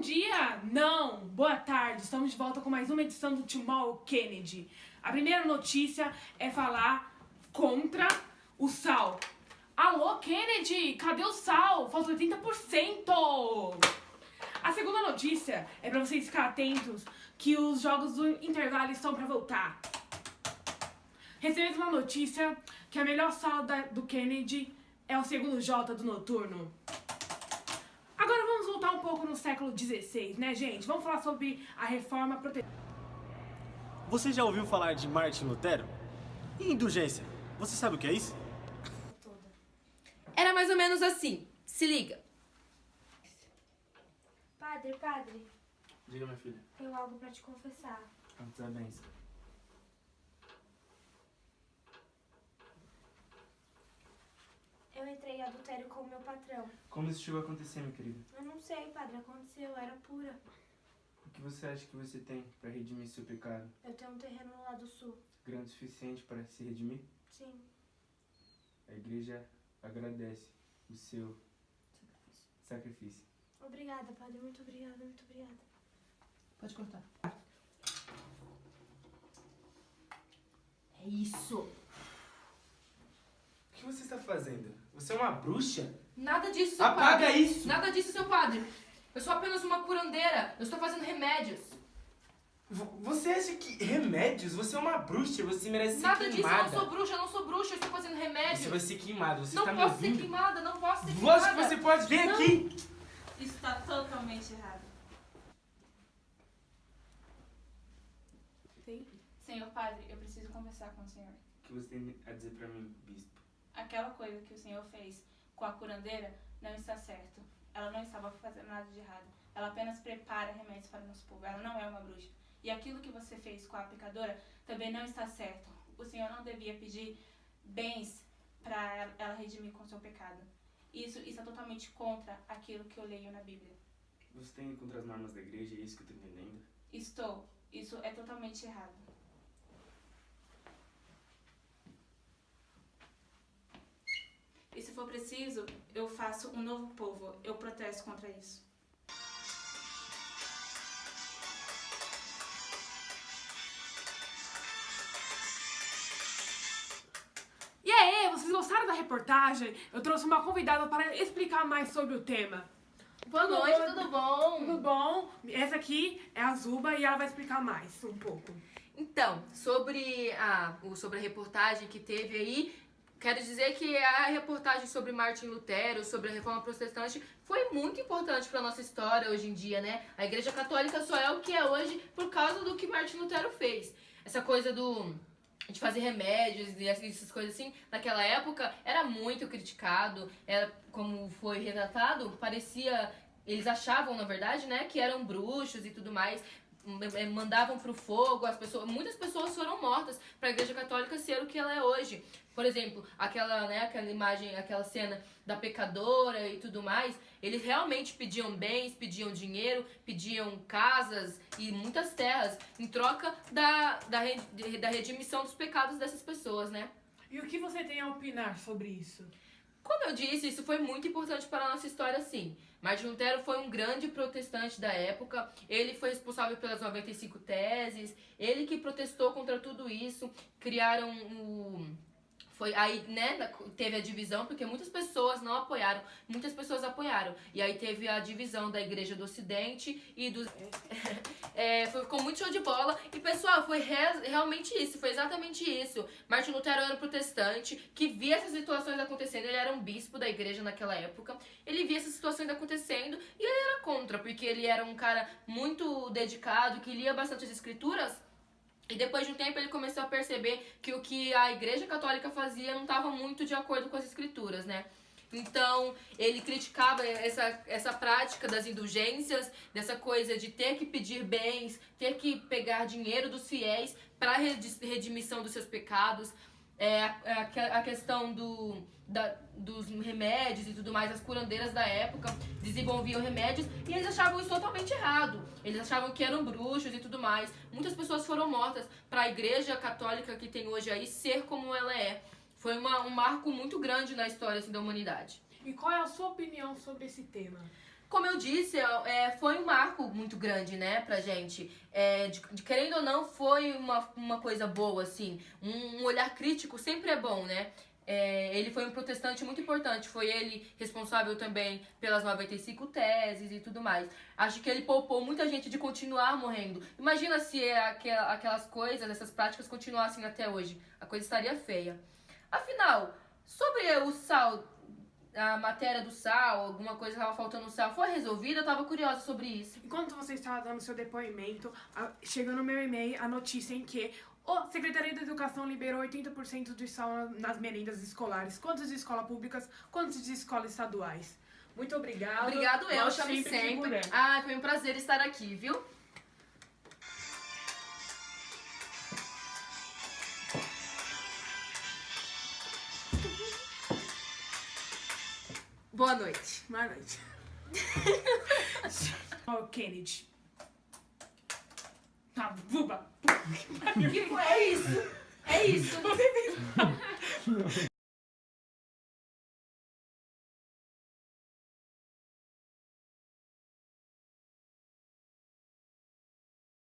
dia! Não! Boa tarde! Estamos de volta com mais uma edição do Tomorrow Kennedy. A primeira notícia é falar contra o sal. Alô, Kennedy! Cadê o sal? Falta 80%! A segunda notícia é para vocês ficarem atentos que os jogos do intervalo estão para voltar. Recebemos uma notícia que a melhor sala do Kennedy é o segundo J do Noturno. Agora vamos voltar um pouco no século XVI, né, gente? Vamos falar sobre a reforma protestante. Você já ouviu falar de Martin Lutero? E indulgência? Você sabe o que é isso? Era mais ou menos assim. Se liga. Padre, Diga, minha filha. tenho algo pra te confessar. Antes da benção. Eu entrei em adultério com o meu patrão. Como isso chegou a acontecer, minha querida? Eu não sei, padre, aconteceu, era pura. O que você acha que você tem para redimir seu pecado? Eu tenho um terreno no lado sul. Grande o suficiente para se redimir? Sim. A igreja agradece o seu sacrifício. Obrigada, padre, muito obrigada, muito obrigada. Pode cortar. É isso. O que você está fazendo? Você é uma bruxa? Nada disso, seu Apaga padre. isso! Nada disso, seu padre. Eu sou apenas uma curandeira. Eu estou fazendo remédios. Você acha que remédios? Você é uma bruxa, você merece ser Nada disso, eu queimada. não sou bruxa, eu estou fazendo remédios. Você vai ser queimada, você Não está me posso ser ouvindo? queimada, não posso ser queimada. Lógico que você pode, vem Não. aqui! Isso está totalmente errado. Sim. Senhor padre, eu preciso conversar com o senhor. O que você tem a dizer para mim, bispo? Aquela coisa que o senhor fez com a curandeira não está certo. Ela não estava fazendo nada de errado. Ela apenas prepara remédios para o nosso povo. Ela não é uma bruxa. E aquilo que você fez com a pecadora também não está certo. O senhor não devia pedir bens para ela redimir com o seu pecado. Isso é totalmente contra aquilo que eu leio na Bíblia. Você tem contra as normas da igreja, é isso que eu estou entendendo? Estou. Isso é totalmente errado. E se for preciso, eu faço um novo povo. Eu protesto contra isso. E aí, vocês gostaram da reportagem? Eu trouxe uma convidada para explicar mais sobre o tema. Boa noite, tudo bom? Tudo bom? Essa aqui é a Zuba e ela vai explicar mais um pouco. Então, sobre a reportagem que teve aí, quero dizer que a reportagem sobre Martin Lutero, sobre a Reforma Protestante, foi muito importante para nossa história hoje em dia, né? A Igreja Católica só é o que é hoje por causa do que Martin Lutero fez. Essa coisa de fazer remédios e essas coisas assim, naquela época era muito criticado, era, como foi retratado, parecia, eles achavam, na verdade, né, que eram bruxos e tudo mais, mandavam pro fogo, muitas pessoas foram mortas para a Igreja Católica ser o que ela é hoje. Por exemplo, aquela imagem, aquela cena da pecadora e tudo mais, eles realmente pediam bens, pediam dinheiro, pediam casas e muitas terras em troca da redimissão dos pecados dessas pessoas, né? E o que você tem a opinar sobre isso? Como eu disse, isso foi muito importante para a nossa história, sim. Martin Lutero foi um grande protestante da época, ele foi responsável pelas 95 teses, ele que protestou contra tudo isso, criaram Foi aí, né, teve a divisão, porque muitas pessoas não apoiaram, muitas pessoas apoiaram. E aí teve a divisão da Igreja do Ocidente e dos... ficou muito show de bola. E, pessoal, foi realmente isso, foi exatamente isso. Martin Lutero era um protestante que via essas situações acontecendo, ele era um bispo da igreja naquela época. Ele via essas situações acontecendo e ele era contra, porque ele era um cara muito dedicado, que lia bastante as escrituras. E depois de um tempo ele começou a perceber que o que a Igreja Católica fazia não estava muito de acordo com as escrituras, né? Então, ele criticava essa prática das indulgências, dessa coisa de ter que pedir bens, ter que pegar dinheiro dos fiéis para redimissão dos seus pecados. A questão dos remédios e tudo mais, as curandeiras da época desenvolviam remédios e eles achavam isso totalmente errado. Eles achavam que eram bruxos e tudo mais. Muitas pessoas foram mortas para a Igreja Católica que tem hoje aí ser como ela é. Foi um marco muito grande na história assim, da humanidade. E qual é a sua opinião sobre esse tema? como eu disse, foi um marco muito grande, né, pra gente. Querendo ou não, foi uma coisa boa, assim. Um olhar crítico sempre é bom, né? Ele foi um protestante muito importante. Foi ele responsável também pelas 95 teses e tudo mais. Acho que ele poupou muita gente de continuar morrendo. Imagina se aquelas coisas, essas práticas continuassem até hoje. A coisa estaria feia. Afinal, sobre o sal, a matéria do sal, alguma coisa estava faltando no sal, foi resolvida? Eu tava curiosa sobre isso. Enquanto você estava dando seu depoimento, chegou no meu e-mail a notícia em que a Secretaria da Educação liberou 80% de sal nas merendas escolares. Quantas de escolas públicas, quantas de escolas estaduais. Muito obrigada. Obrigado, eu, Volte chame que sempre. puder. Foi um prazer estar aqui, viu? Boa noite. Boa noite. Kennedy. Tá, buba. Que foi? É isso? É isso? Você fez.